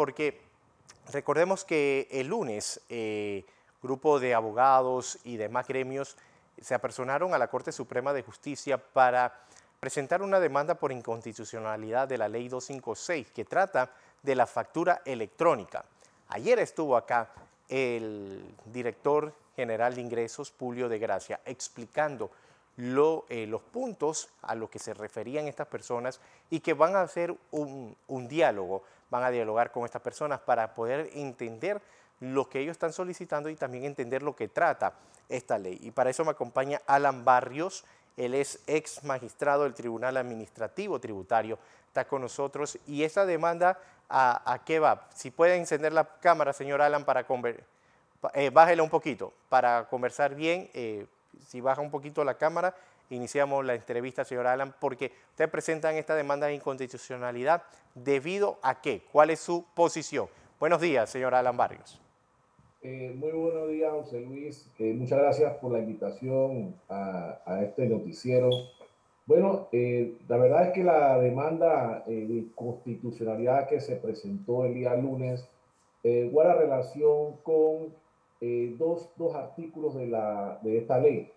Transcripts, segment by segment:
porque recordemos que el lunes grupo de abogados y demás gremios se apersonaron a la Corte Suprema de Justicia para presentar una demanda por inconstitucionalidad de la Ley 256 que trata de la factura electrónica. Ayer estuvo acá el director general de ingresos, Publio de Gracia, explicando los puntos a los que se referían estas personas y que van a hacer un diálogo, van a dialogar con estas personas para poder entender lo que ellos están solicitando y también entender lo que trata esta ley. Y para eso me acompaña Alan Barrios, él es ex magistrado del Tribunal Administrativo Tributario, está con nosotros. Y esta demanda, ¿a qué va? Si puede encender la cámara, señor Alan, para bájela un poquito, para conversar bien. Si baja un poquito la cámara, iniciamos la entrevista, señor Alan, porque ustedes presentan esta demanda de inconstitucionalidad. ¿Debido a qué? ¿Cuál es su posición? Buenos días, señor Alan Barrios. Muy buenos días, José Luis. Muchas gracias por la invitación a este noticiero. Bueno, la verdad es que la demanda de constitucionalidad que se presentó el día lunes guarda relación con dos artículos de esta ley.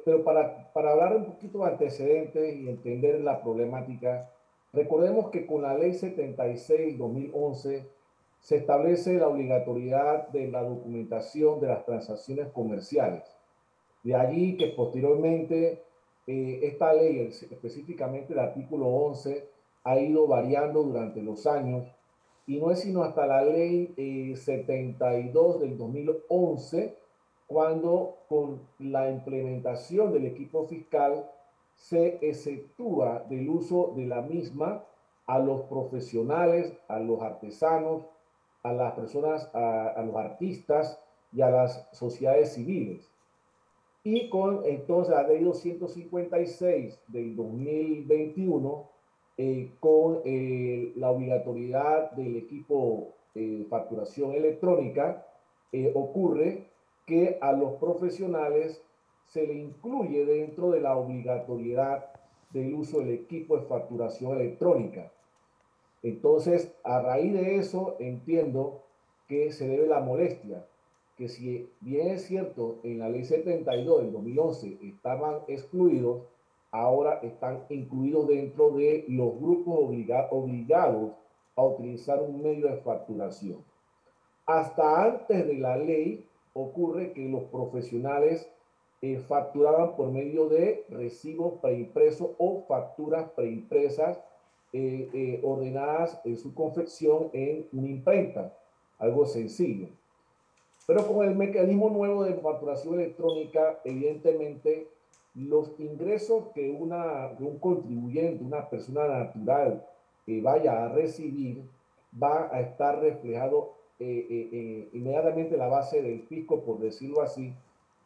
Pero para hablar un poquito de antecedentes y entender la problemática, recordemos que con la Ley 76/2011 se establece la obligatoriedad de la documentación de las transacciones comerciales. De allí que posteriormente esta ley, específicamente el artículo 11, ha ido variando durante los años y no es sino hasta la ley 72 del 2011 cuando con la implementación del equipo fiscal se exceptúa del uso de la misma a los profesionales, a los artesanos, a las personas, a los artistas y a las sociedades civiles. Y con entonces la ley 256 del 2021, con la obligatoriedad del equipo de facturación electrónica, ocurre que a los profesionales se le incluye dentro de la obligatoriedad del uso del equipo de facturación electrónica. Entonces, a raíz de eso, entiendo que se debe la molestia, que si bien es cierto, en la ley 72 del 2011 estaban excluidos, ahora están incluidos dentro de los grupos obligados a utilizar un medio de facturación. Hasta antes de la ley ocurre que los profesionales facturaban por medio de recibos preimpresos o facturas preimpresas ordenadas en su confección en una imprenta, algo sencillo. Pero con el mecanismo nuevo de facturación electrónica, evidentemente, los ingresos que un contribuyente, una persona natural, vaya a recibir, va a estar reflejado inmediatamente en la base del fisco, por decirlo así,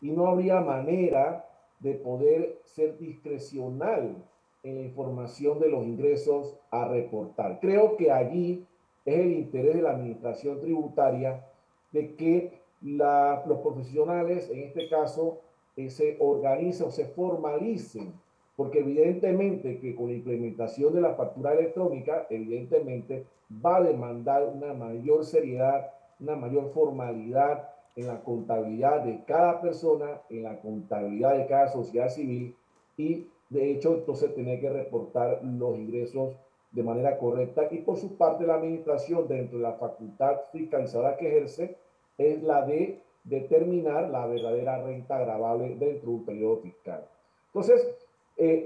y no habría manera de poder ser discrecional en la información de los ingresos a reportar. Creo que allí es el interés de la administración tributaria de que los profesionales, en este caso, se organicen o se formalicen, porque evidentemente que con la implementación de la factura electrónica, evidentemente va a demandar una mayor seriedad, una mayor formalidad en la contabilidad de cada persona, en la contabilidad de cada sociedad civil y de hecho entonces tener que reportar los ingresos de manera correcta y por su parte la administración dentro de la facultad fiscalizadora que ejerce es la de determinar la verdadera renta gravable dentro de un periodo fiscal. Entonces,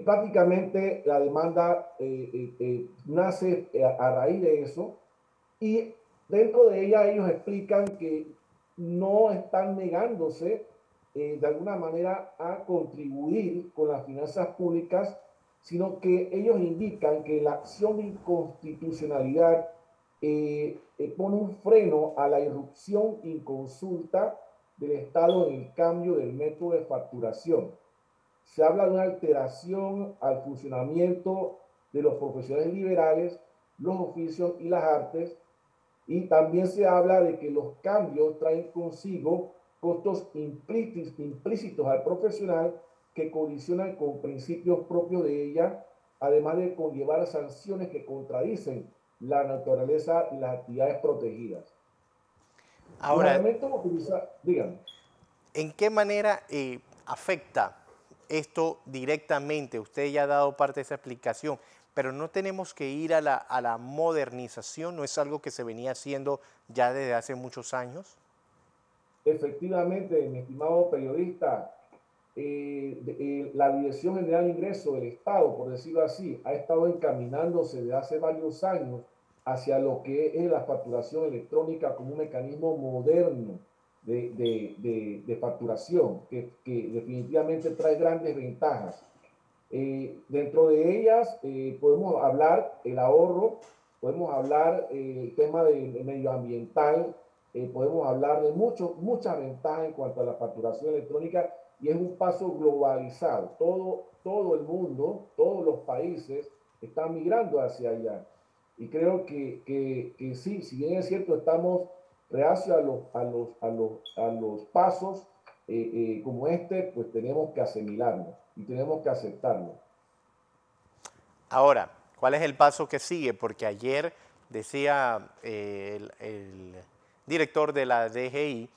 prácticamente la demanda nace a raíz de eso y dentro de ella ellos explican que no están negándose de alguna manera a contribuir con las finanzas públicas, sino que ellos indican que la acción de inconstitucionalidad pone un freno a la irrupción inconsulta del Estado en el cambio del método de facturación. Se habla de una alteración al funcionamiento de los profesionales liberales, los oficios y las artes, y también se habla de que los cambios traen consigo costos implícitos al profesional que colisionan con principios propios de ella, además de conllevar sanciones que contradicen la naturaleza y las actividades protegidas. Los Ahora, elementos utilizados, díganme. ¿en qué manera afecta esto directamente? Usted ya ha dado parte de esa explicación, pero no tenemos que ir a la modernización, ¿no es algo que se venía haciendo ya desde hace muchos años? Efectivamente, mi estimado periodista, la Dirección General de Ingresos del Estado, por decirlo así, ha estado encaminándose desde hace varios años hacia lo que es la facturación electrónica como un mecanismo moderno de facturación, que definitivamente trae grandes ventajas. Dentro de ellas podemos hablar el ahorro, podemos hablar el tema de medioambiental, podemos hablar de muchas ventajas en cuanto a la facturación electrónica y es un paso globalizado. Todo el mundo, todos los países están migrando hacia allá. Y creo que sí, si bien es cierto, estamos reacios a los pasos como este, pues tenemos que asimilarlo y tenemos que aceptarlo. Ahora, ¿cuál es el paso que sigue? Porque ayer decía el director de la DGI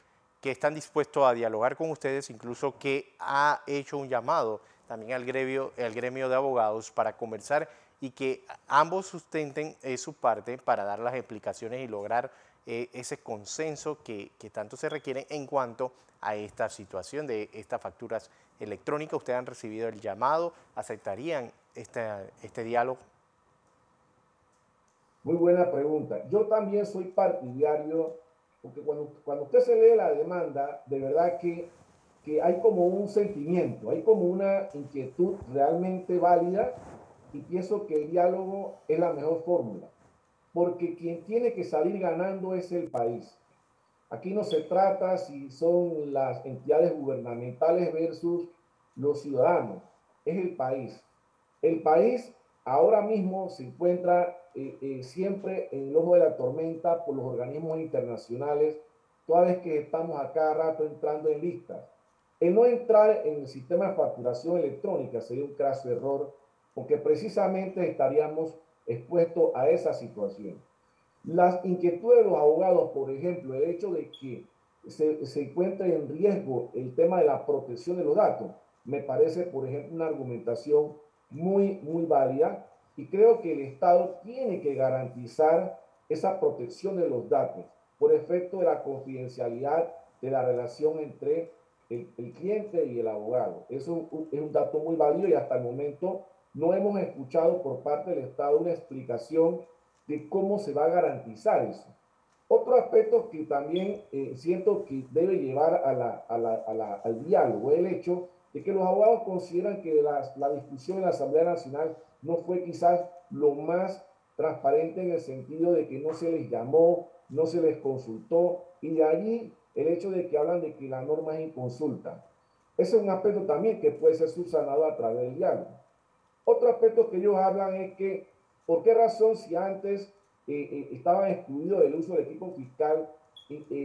que están dispuestos a dialogar con ustedes, incluso que ha hecho un llamado también al gremio de abogados para conversar y que ambos sustenten su parte para dar las explicaciones y lograr ese consenso que tanto se requiere en cuanto a esta situación de estas facturas electrónicas. ¿Ustedes han recibido el llamado? ¿Aceptarían este diálogo? Muy buena pregunta. Yo también soy partidario, porque cuando usted se lee la demanda, de verdad que hay como un sentimiento, hay como una inquietud realmente válida y pienso que el diálogo es la mejor fórmula, porque quien tiene que salir ganando es el país. Aquí no se trata si son las entidades gubernamentales versus los ciudadanos, es el país. El país ahora mismo se encuentra siempre en el ojo de la tormenta por los organismos internacionales, toda vez que estamos a cada rato entrando en listas. El no entrar en el sistema de facturación electrónica sería un craso error, porque precisamente estaríamos expuestos a esa situación. Las inquietudes de los abogados, por ejemplo, el hecho de que se encuentre en riesgo el tema de la protección de los datos, me parece, por ejemplo, una argumentación muy válida y creo que el Estado tiene que garantizar esa protección de los datos por efecto de la confidencialidad de la relación entre el cliente y el abogado. Eso es un dato muy válido y hasta el momento no hemos escuchado por parte del Estado una explicación de cómo se va a garantizar eso. Otro aspecto que también siento que debe llevar al diálogo es el hecho de que los abogados consideran que la discusión en la Asamblea Nacional no fue quizás lo más transparente en el sentido de que no se les llamó, no se les consultó y de allí el hecho de que hablan de que la norma es inconsulta. Ese es un aspecto también que puede ser subsanado a través del diálogo. Otro aspecto que ellos hablan es que, ¿por qué razón si antes estaban excluidos del uso del equipo fiscal,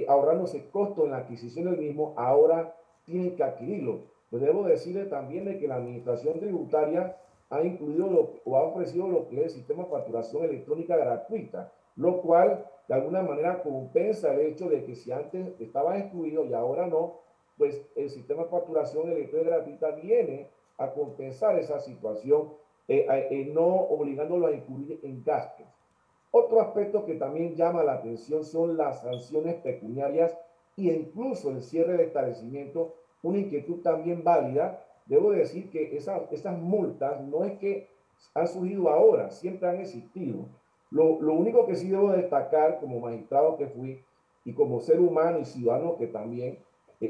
ahorrándose costos en la adquisición del mismo, ahora tienen que adquirirlo? Pues debo decirle también de que la administración tributaria ha incluido o ha ofrecido lo que es el sistema de facturación electrónica gratuita, lo cual de alguna manera compensa el hecho de que si antes estaba excluido y ahora no, pues el sistema de facturación electrónica gratuita viene a compensar esa situación, no obligándolo a incurrir en gastos. Otro aspecto que también llama la atención son las sanciones pecuniarias e incluso el cierre de establecimiento, una inquietud también válida. Debo decir que esas multas no es que han surgido ahora, siempre han existido. Lo único que sí debo destacar como magistrado que fui y como ser humano y ciudadano que también,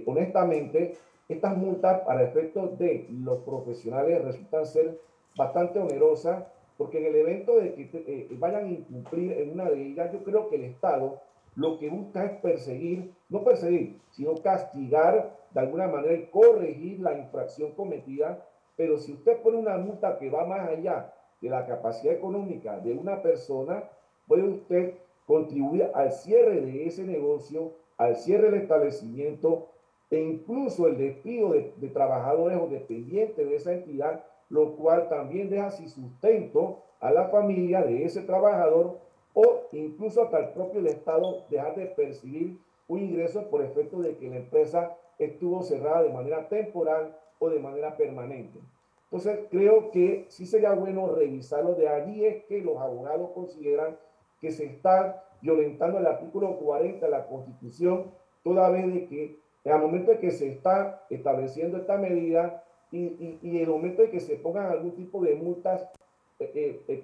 honestamente, estas multas para efectos de los profesionales resultan ser bastante onerosas porque en el evento de que vayan a incumplir en una de ellas, yo creo que el Estado lo que busca es perseguir, no perseguir, sino castigar de alguna manera y corregir la infracción cometida. Pero si usted pone una multa que va más allá de la capacidad económica de una persona, puede usted contribuir al cierre de ese negocio, al cierre del establecimiento e incluso el despido de trabajadores o dependientes de esa entidad, lo cual también deja sin sustento a la familia de ese trabajador o incluso hasta el propio Estado dejar de percibir un ingreso por efecto de que la empresa estuvo cerrada de manera temporal o de manera permanente. Entonces, creo que sí sería bueno revisarlo. De allí es que los abogados consideran que se está violentando el artículo 40 de la Constitución, toda vez de que en el momento de que se está estableciendo esta medida y en el momento de que se pongan algún tipo de multas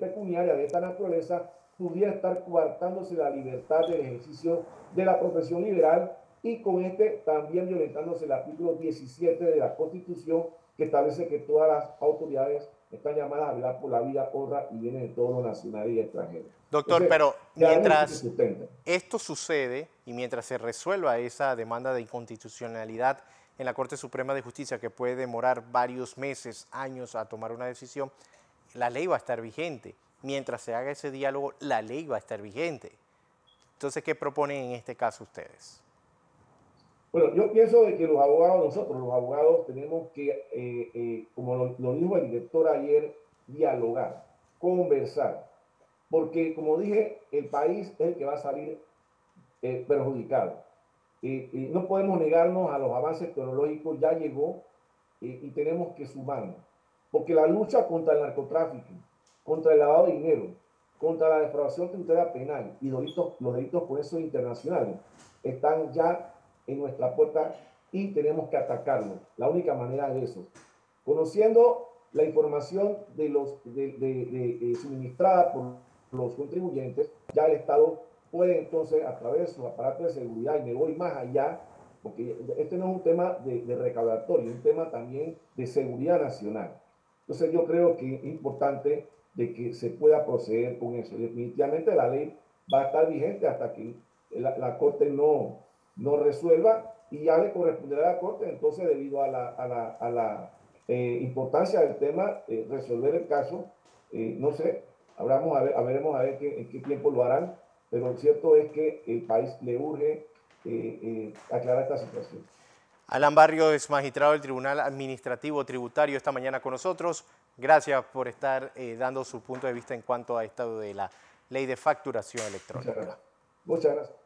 pecuniarias de esta naturaleza, pudiera estar coartándose la libertad del ejercicio de la profesión liberal y con este también violentándose el artículo 17 de la Constitución, que establece que todas las autoridades están llamadas a velar por la vida, honra y bienes de todos los nacionales y extranjeros. Doctor, Entonces, pero mientras esto sucede y mientras se resuelva esa demanda de inconstitucionalidad en la Corte Suprema de Justicia, que puede demorar varios meses, años a tomar una decisión, la ley va a estar vigente. Mientras se haga ese diálogo, la ley va a estar vigente. Entonces, ¿qué proponen en este caso ustedes? Bueno, yo pienso de que los abogados, nosotros los abogados, tenemos que, como lo dijo el director ayer, dialogar, conversar, porque como dije, el país es el que va a salir perjudicado. Y no podemos negarnos a los avances tecnológicos, ya llegó y tenemos que sumarnos, porque la lucha contra el narcotráfico, contra el lavado de dinero, contra la defraudación tributaria penal y los delitos por eso internacionales están ya en nuestra puerta y tenemos que atacarlos. La única manera es eso. Conociendo la información suministrada por los contribuyentes, ya el Estado puede entonces, a través de sus aparatos de seguridad, y me voy más allá, porque este no es un tema de recaudatorio, es un tema también de seguridad nacional. Entonces yo creo que es importante de que se pueda proceder con eso. Definitivamente la ley va a estar vigente hasta que la Corte no resuelva, y ya le corresponderá a la Corte, entonces, debido a la importancia del tema, resolver el caso. No sé, veremos a ver en qué tiempo lo harán, pero lo cierto es que el país le urge aclarar esta situación. Alan Barrio es magistrado del Tribunal Administrativo Tributario esta mañana con nosotros. Gracias por estar dando su punto de vista en cuanto a esto de la ley de facturación electrónica. Muchas gracias.